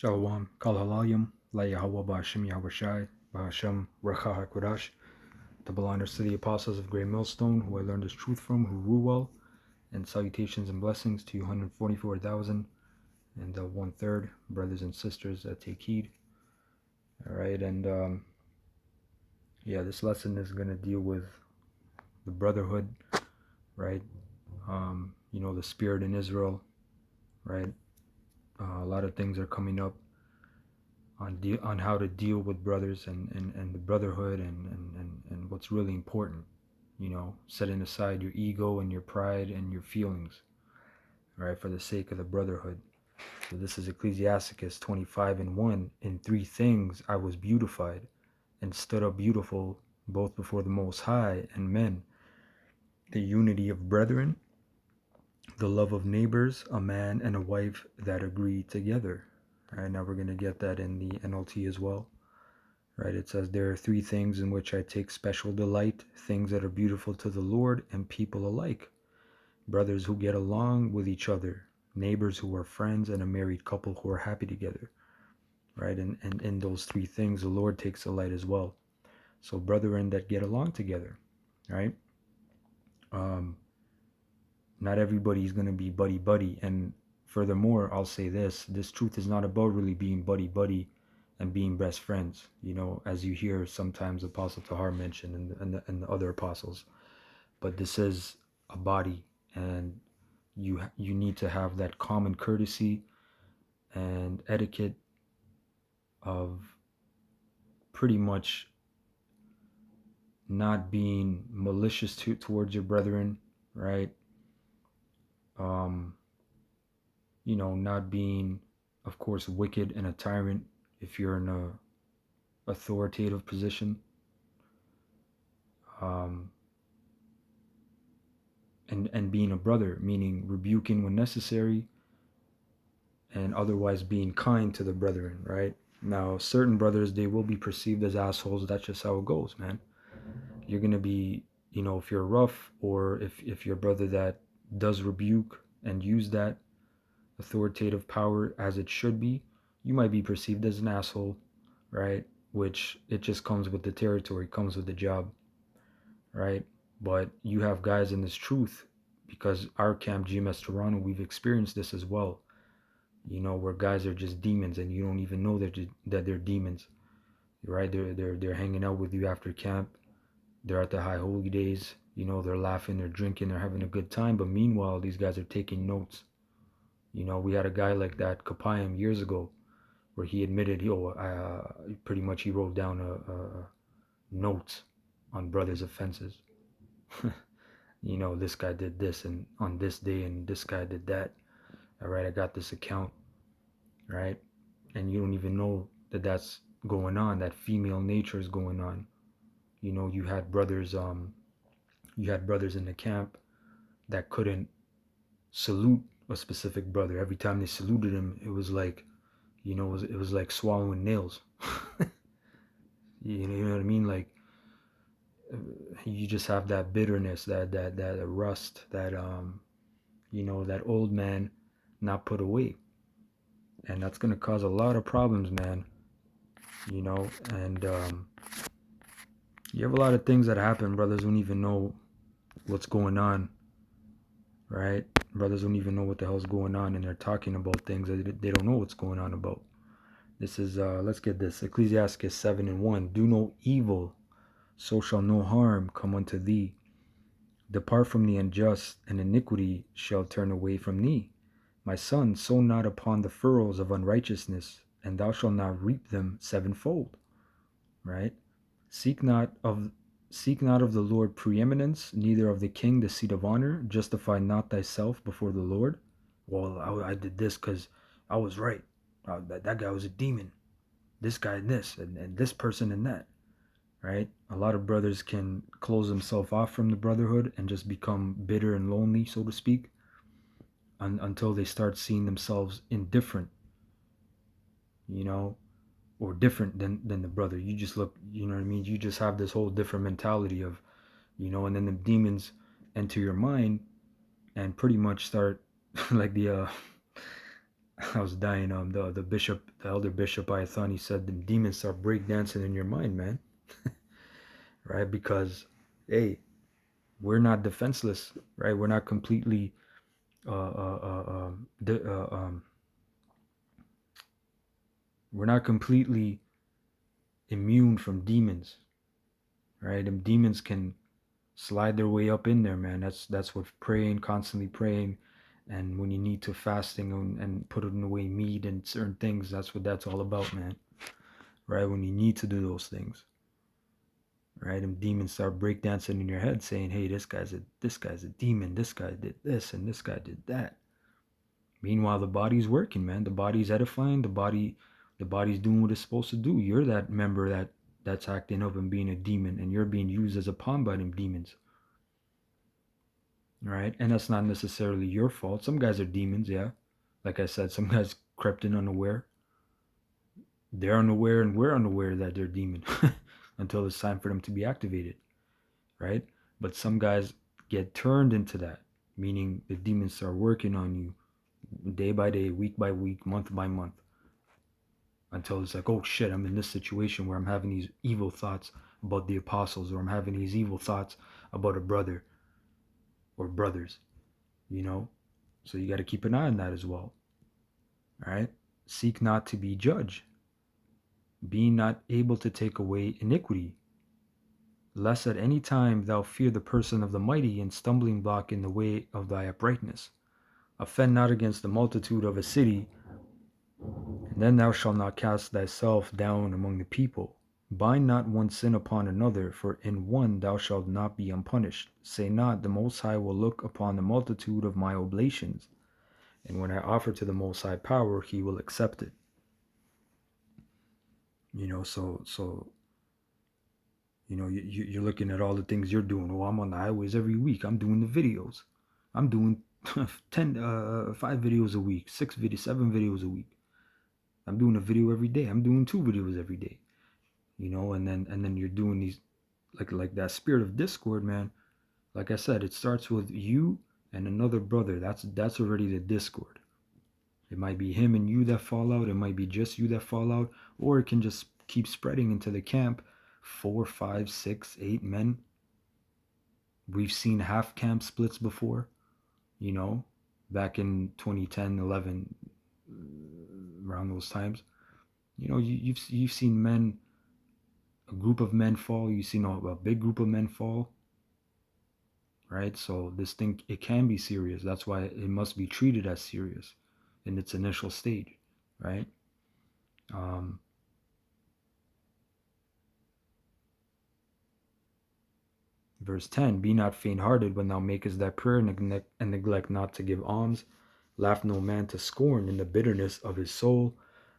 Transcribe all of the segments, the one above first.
Shalom, Kal Halalim, La Yahweh Ba'ashem Yahushai, Ba'ashem Recha HaKodash. Double honors to the apostles of Great Millstone, who I learned this truth from, who rule well, and salutations and blessings to you 144,000 and the 1/3 brothers and sisters that take heed. All right, and this lesson is going to deal with the brotherhood, right? The spirit in Israel, right? A lot of things are coming up on how to deal with brothers and the brotherhood and what's really important, setting aside your ego and your pride and your feelings, right, for the sake of the brotherhood. So this is Ecclesiasticus 25:1. In three things I was beautified and stood up beautiful both before the Most High and men: the unity of brethren, the love of neighbors, a man and a wife that agree together. All right, now we're going to get that in the NLT as well. Right, it says, there are three things in which I take special delight, things that are beautiful to the Lord and people alike: brothers who get along with each other, neighbors who are friends, and a married couple who are happy together. Right, and in those three things, the Lord takes delight as well. So brethren that get along together, right? Not everybody's going to be buddy-buddy. And furthermore, I'll say this truth is not about really being buddy-buddy and being best friends, as you hear sometimes Apostle Tahar mention and the other apostles. But this is a body, and you need to have that common courtesy and etiquette of pretty much not being malicious towards your brethren, right? Not being, of course, wicked and a tyrant if you're in a authoritative position. And being a brother, meaning rebuking when necessary, and otherwise being kind to the brethren, right? Now, certain brothers, they will be perceived as assholes. That's just how it goes, man. You're going to be, if you're rough, or if you're a brother that does rebuke and use that authoritative power as it should be, you might be perceived as an asshole, right? Which it just comes with the territory, comes with the job, right? But you have guys in this truth, because our camp, GMS Toronto, we've experienced this as well, where guys are just demons and you don't even know that they're demons, right? They're hanging out with you after camp. They're at the high holy days, they're laughing, they're drinking, they're having a good time. But meanwhile, these guys are taking notes. We had a guy like that, Kapayim, years ago, where he admitted, pretty much he wrote down a notes on brothers' offenses. This guy did this, and on this day, and this guy did that. All right, I got this account, right? And you don't even know that that's going on, that female nature is going on. You had brothers in the camp that couldn't salute a specific brother. Every time they saluted him, it was like, it was like swallowing nails. You know what I mean? Like, you just have that bitterness, that rust, that that old man not put away, and that's gonna cause a lot of problems, man. And you have a lot of things that happen. Brothers don't even know what's going on, right? Brothers don't even know what the hell's going on, and they're talking about things that they don't know what's going on about. This is let's get this, Ecclesiastes 7:1. Do no evil, so shall no harm come unto thee. Depart from the unjust, and iniquity shall turn away from thee. My son, sow not upon the furrows of unrighteousness, and thou shalt not reap them sevenfold. Right? Seek not of the Lord preeminence, neither of the king the seat of honor. Justify not thyself before the Lord. Well, I did this because I was right. That guy was a demon. This guy and this, and this person and that. Right? A lot of brothers can close themselves off from the brotherhood and just become bitter and lonely, so to speak, until they start seeing themselves indifferent, or different than the brother. You just look, you know what I mean? You just have this whole different mentality of, and then the demons enter your mind and pretty much start like the I was dying. The bishop, the elder bishop Ayathon, he said the demons start breakdancing in your mind, man. Right? Because, hey, we're not defenseless, right? We're not completely de- we're not completely immune from demons, right? And demons can slide their way up in there, man. That's what praying, constantly praying, and when you need to fasting and putting away meat and certain things, that's what that's all about, man. Right? When you need to do those things, right? And demons start breakdancing in your head, saying, "Hey, this guy's a demon. This guy did this, and this guy did that." Meanwhile, the body's working, man. The body's edifying. The body's doing what it's supposed to do. You're that member that's acting up and being a demon, and you're being used as a pawn by them demons, right? And that's not necessarily your fault. Some guys are demons, yeah. Like I said, some guys crept in unaware. They're unaware, and we're unaware that they're demon until it's time for them to be activated, right? But some guys get turned into that, meaning the demons start working on you day by day, week by week, month by month, until it's like, oh shit, I'm in this situation where I'm having these evil thoughts about the apostles, or I'm having these evil thoughts about a brother or brothers, you know? So you got to keep an eye on that as well, all right? Seek not to be judged, being not able to take away iniquity, lest at any time thou fear the person of the mighty and stumbling block in the way of thy uprightness. Offend not against the multitude of a city, and then thou shalt not cast thyself down among the people. Bind not one sin upon another, for in one thou shalt not be unpunished. Say not, the Most High will look upon the multitude of my oblations, and when I offer to the Most High power, he will accept it. So you're looking at all the things you're doing. Oh, I'm on the highways every week. I'm doing the videos. I'm doing 5 videos a week, 7 videos a week. I'm doing a video every day. I'm doing 2 videos every day. And then you're doing these, like that spirit of discord, man. Like I said, it starts with you and another brother. That's already the discord. It might be him and you that fall out. It might be just you that fall out, or it can just keep spreading into the camp. 4, 5, 6, 8 men. We've seen half camp splits before, you know, back in 2010, 11, around those times. You've seen men, a group of men fall. You've seen a big group of men fall, right? So this thing, it can be serious. That's why it must be treated as serious in its initial stage, right? Um, Verse 10, be not faint-hearted when thou makest thy prayer, and neglect not to give alms. Laugh no man to scorn in the bitterness of his soul,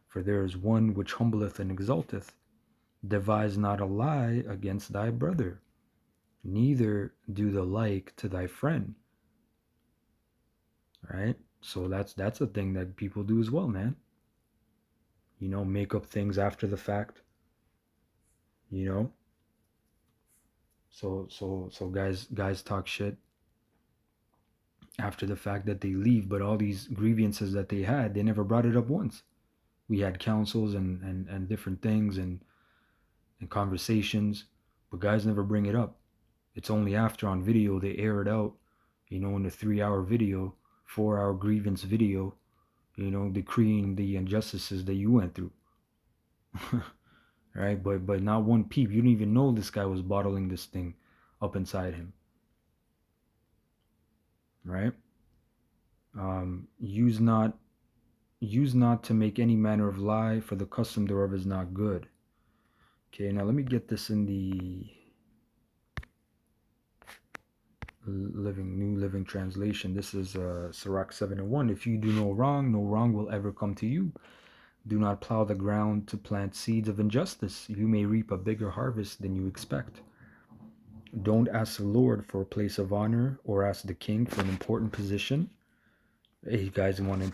for there is one which humbleth and exalteth. Devise not a lie against thy brother, neither do the like to thy friend. Right? So that's a thing that people do as well, man. Make up things after the fact. You know? So guys talk shit after the fact that they leave, but all these grievances that they had, they never brought it up once. We had councils and different things and conversations, but guys never bring it up. It's only after on video they air it out, in a 3-hour video, 4-hour grievance video, decreeing the injustices that you went through. Right? But not one peep. You didn't even know this guy was bottling this thing up inside him. Right? Use not to make any manner of lie, for the custom thereof is not good. Okay, now let me get this in the New Living Translation. This is Sirach 7:1. If you do no wrong will ever come to you. Do not plow the ground to plant seeds of injustice. You may reap a bigger harvest than you expect. Don't ask the Lord for a place of honor, or ask the king for an important position. Hey, guys wanting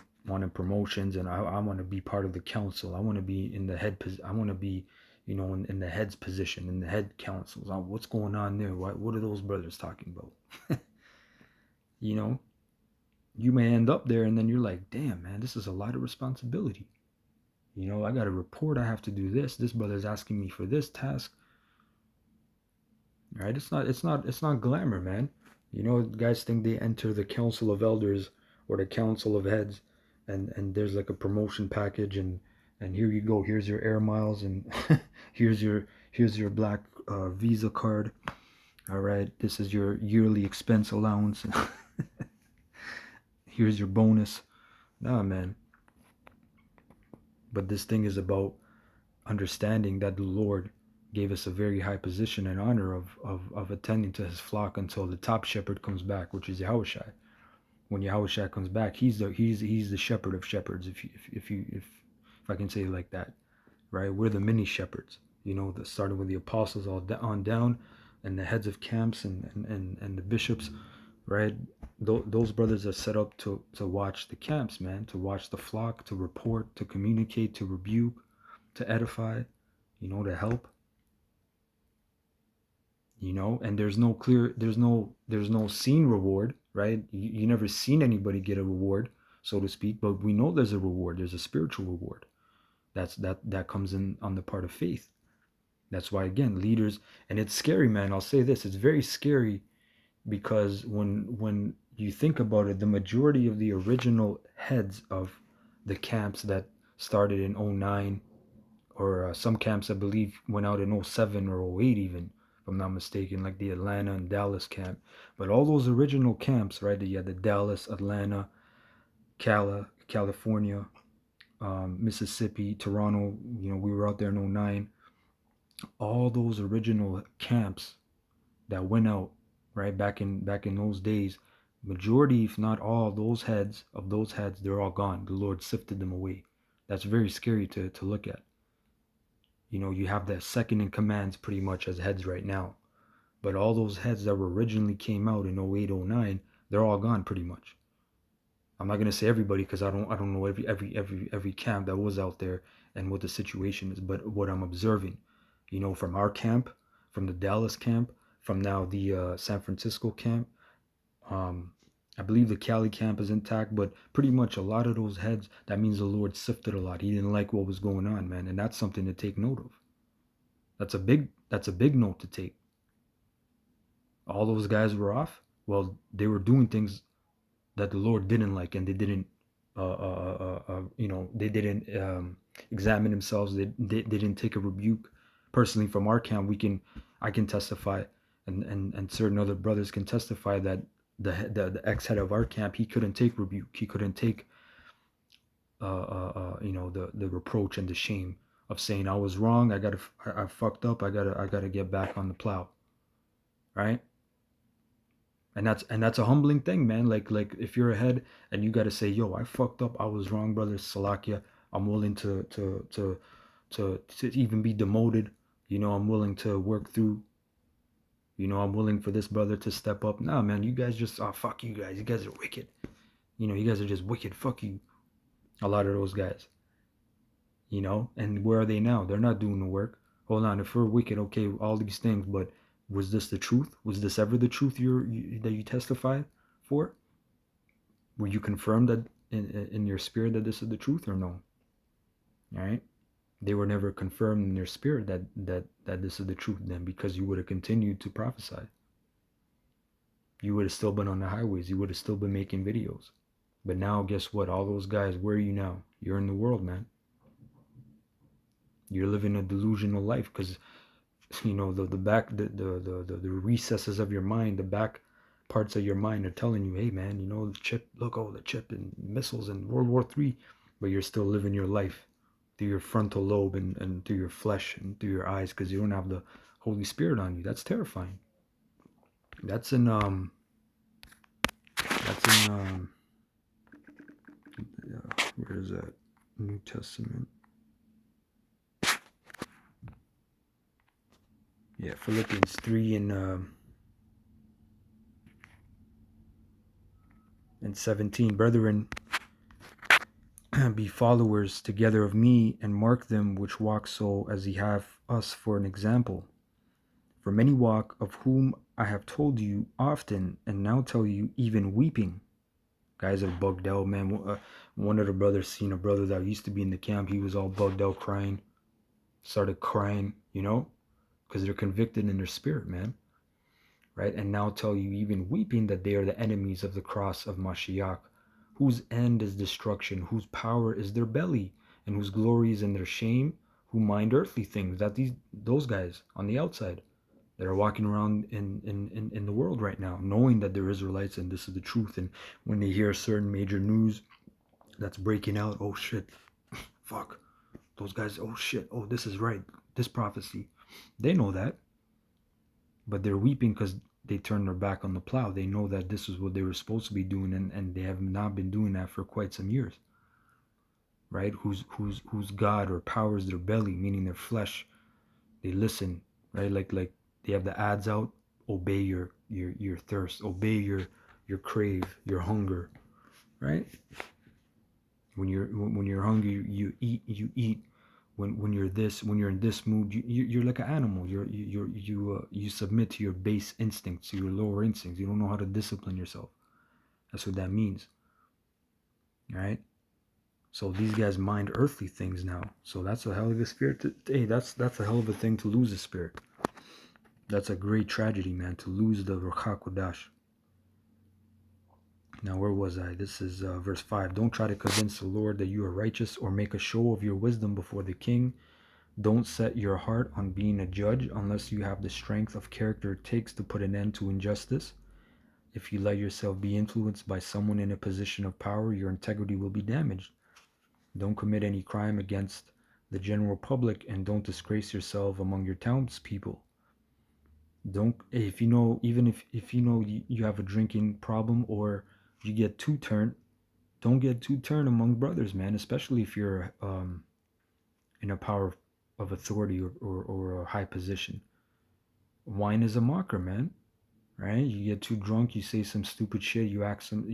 promotions, and I want to be part of the council. I want to be in the head. I want to be, in the head's position, in the head councils. What's going on there? What are those brothers talking about? you know, you may end up there, and then you're like, damn, man, this is a lot of responsibility. I got a report, I have to do this brother's asking me for this task, right? It's not glamour, man. Guys think they enter the council of elders or the council of heads, and there's like a promotion package, and here you go, here's your air miles, and here's your black visa card. All right, this is your yearly expense allowance. Here's your bonus. Nah, man. But this thing is about understanding that the Lord gave us a very high position and honor of attending to his flock until the top shepherd comes back, which is Yahushua. When Yahushua comes back, he's the shepherd of shepherds, if I can say it like that, right? We're the mini shepherds, starting with the apostles on down, and the heads of camps and the bishops, right? Those brothers are set up to watch the camps, man, to watch the flock, to report, to communicate, to rebuke, to edify, to help, and there's no seen reward, right? You never seen anybody get a reward, so to speak, but we know there's a reward. There's a spiritual reward that comes in on the part of faith. That's why, again, leaders, and it's scary, man. I'll say this, it's very scary, because when you think about it, the majority of the original heads of the camps that started in 09, or some camps I believe went out in 07 or 08 even, if I'm not mistaken, like the Atlanta and Dallas camp. But all those original camps, right? You had the Dallas, Atlanta, California, Mississippi, Toronto. We were out there in 09. All those original camps that went out, right, back in those days, majority, if not all, those heads, they're all gone. The Lord sifted them away. That's very scary to look at. You have that second in commands pretty much as heads right now. But all those heads that were originally came out in 08, 09, they're all gone pretty much. I'm not gonna say everybody, because I don't know every camp that was out there and what the situation is, but what I'm observing, from our camp, from the Dallas camp, from now the San Francisco camp, I believe the Cali camp is intact, but pretty much a lot of those heads, that means the Lord sifted a lot. He didn't like what was going on, man, and that's something to take note of. That's a big note to take. All those guys were off. Well, they were doing things that the Lord didn't like, and they didn't, they didn't examine themselves. They didn't take a rebuke. Personally, from our camp, I can testify, and certain other brothers can testify that the ex-head of our camp, he couldn't take rebuke. He couldn't take the reproach and the shame of saying I was wrong. I fucked up. I gotta get back on the plow, right? And that's a humbling thing, man. Like if you're ahead and you gotta say, yo, I fucked up. I was wrong, brother. Salakia. I'm willing to even be demoted. I'm willing to work through. I'm willing for this brother to step up. Nah, man, you guys just, fuck you guys. You guys are wicked. You guys are just wicked. Fuck you. A lot of those guys. And where are they now? They're not doing the work. Hold on, if we're wicked, okay, all these things, but was this the truth? Was this ever the truth that you testified for? Were you confirmed that in your spirit that this is the truth, or no? All right. They were never confirmed in their spirit that this is the truth then, because you would have continued to prophesy. You would have still been on the highways. You would have still been making videos. But now, guess what? All those guys, where are you now? You're in the world, man. You're living a delusional life, because the recesses of your mind, the back parts of your mind are telling you, hey man, the chip, look, the chip and missiles and World War III, but you're still living your life through your frontal lobe and through your flesh and through your eyes, because you don't have the Holy Spirit on you. That's terrifying. That's in where is that? New Testament. Yeah, Philippians 3 and 17. Brethren, be followers together of me, and mark them which walk so as ye have us for an example. For many walk, of whom I have told you often, and now tell you even weeping, Guys are bugged out, man. One of the brothers seen a brother that used to be in the camp. He was all bugged out, crying. Started crying, because they're convicted in their spirit, man. Right? And now tell you, even weeping, that they are the enemies of the cross of Mashiach, whose end is destruction, whose power is their belly, and whose glory is in their shame, who mind earthly things. Those guys on the outside that are walking around in the world right now, knowing that they're Israelites and this is the truth. And when they hear certain major news that's breaking out, oh shit, fuck, those guys, oh shit, oh, this is right, this prophecy. They know that, but they're weeping because they turned their back on the plow. They know that this is what they were supposed to be doing, and they have not been doing that for quite some years. Right? Whose God or powers their belly, meaning their flesh. They listen, right? Like they have the ads out. Obey your thirst. Obey your crave, your hunger. Right? When you're hungry, you eat. When you're in this mood, you're like an animal. You submit to your base instincts, to your lower instincts. You don't know how to discipline yourself. That's what that means. Right? So these guys mind earthly things now. So that's a hell of a spirit. Hey, that's a hell of a thing to lose a spirit. That's a great tragedy, man, to lose the Ruach HaKodesh. Now, where was I? This is verse 5. Don't try to convince the Lord that you are righteous or make a show of your wisdom before the king. Don't set your heart on being a judge unless you have the strength of character it takes to put an end to injustice. If you let yourself be influenced by someone in a position of power, your integrity will be damaged. Don't commit any crime against the general public, and don't disgrace yourself among your townspeople. Don't, if you know, even if you know you have a drinking problem or you get too turned, don't get too turned among brothers, man, especially if you're in a power of authority or a high position. Wine is a mocker, man. Right? You get too drunk, you say some stupid shit, you act some,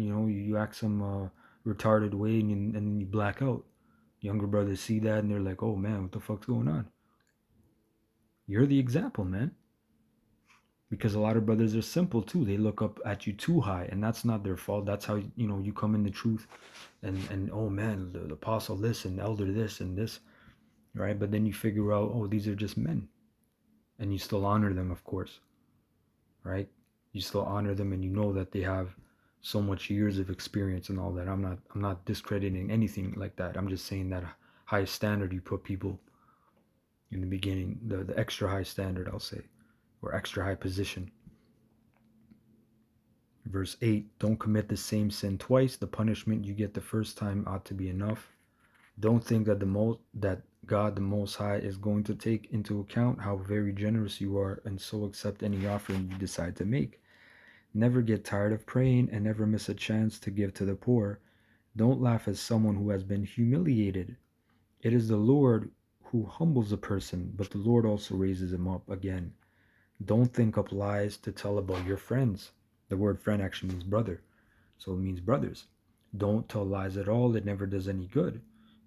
retarded way, and then you black out. Younger brothers see that and they're like, "Oh man, what the fuck's going on?" You're the example, man. Because a lot of brothers are simple too. They look up at you too high, and that's not their fault. That's how you come in the truth, and oh man, the apostle this and elder this and this, right? But then you figure out, oh, these are just men, and you still honor them, of course, right? You still honor them, and you know that they have so much years of experience and all that. I'm not discrediting anything like that. I'm just saying that high standard you put people in the beginning, the extra high standard, I'll say, or extra high position. Verse 8, don't commit the same sin twice. The punishment you get the first time ought to be enough. Don't think that that God the Most High is going to take into account how very generous you are and so accept any offering you decide to make. Never get tired of praying and never miss a chance to give to the poor. Don't laugh at someone who has been humiliated. It is the Lord who humbles a person, but the Lord also raises him up again. Don't think up lies to tell about your friends. The word friend actually means brother, so it means brothers. Don't tell lies at all, it never does any good.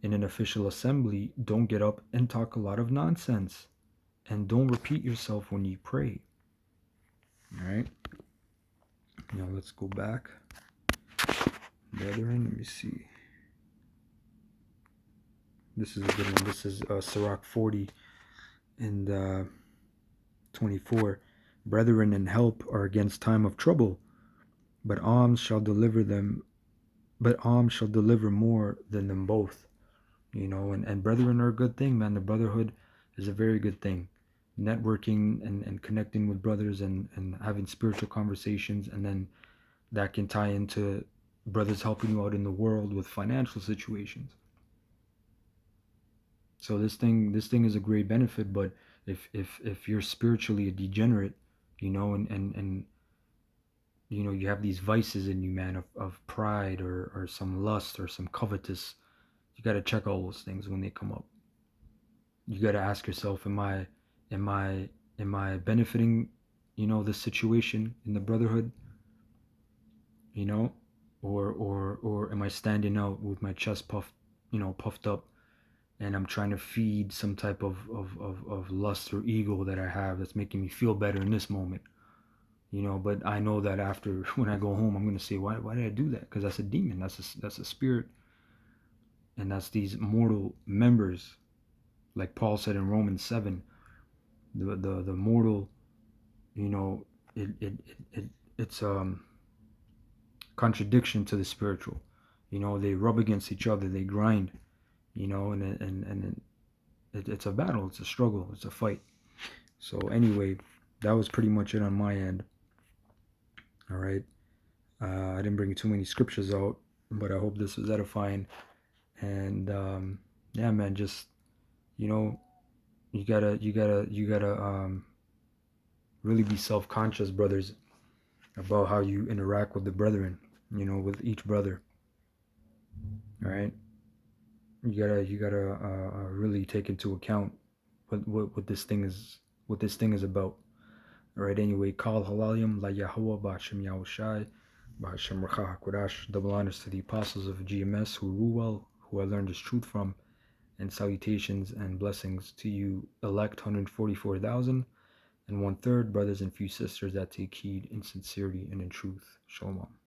In an official assembly, don't get up and talk a lot of nonsense. And don't repeat yourself when you pray. Alright? Now let's go back. Brethren, let me see. This is a good one. This is Sirach 40 and 24. Brethren and help are against time of trouble, but alms shall deliver more than them both. And brethren are a good thing, man. The brotherhood is a very good thing. Networking and connecting with brothers and having spiritual conversations, and then that can tie into brothers helping you out in the world with financial situations. So this thing is a great benefit, but if you're spiritually a degenerate, and you have these vices in you, man, of pride or some lust or some covetous, you got to check all those things when they come up. You got to ask yourself, am I benefiting, this situation in the brotherhood, or am I standing out with my chest puffed up, and I'm trying to feed some type of lust or ego that I have that's making me feel better in this moment. But I know that after when I go home, I'm gonna say, why did I do that? Because that's a demon. That's a spirit, and that's these mortal members, like Paul said in Romans 7. The mortal, you know, it's contradiction to the spiritual. They rub against each other, they grind, and it's a battle, it's a struggle, it's a fight. So anyway, that was pretty much it on my end. All right. I didn't bring too many scriptures out, but I hope this was edifying. And yeah, man, just you know, you gotta really be self-conscious, brothers, about how you interact with the brethren. With each brother. All right. You gotta really take into account what this thing is about. All right. Anyway, call halalim la Yahweh ba'ashem Yahushai ba'ashem Racha Hakodash. Double honors to the apostles of GMS who rule well, who I learned this truth from, and salutations and blessings to you, elect 144,000 and 1/3 brothers and few sisters that take heed in sincerity and in truth. Shalom.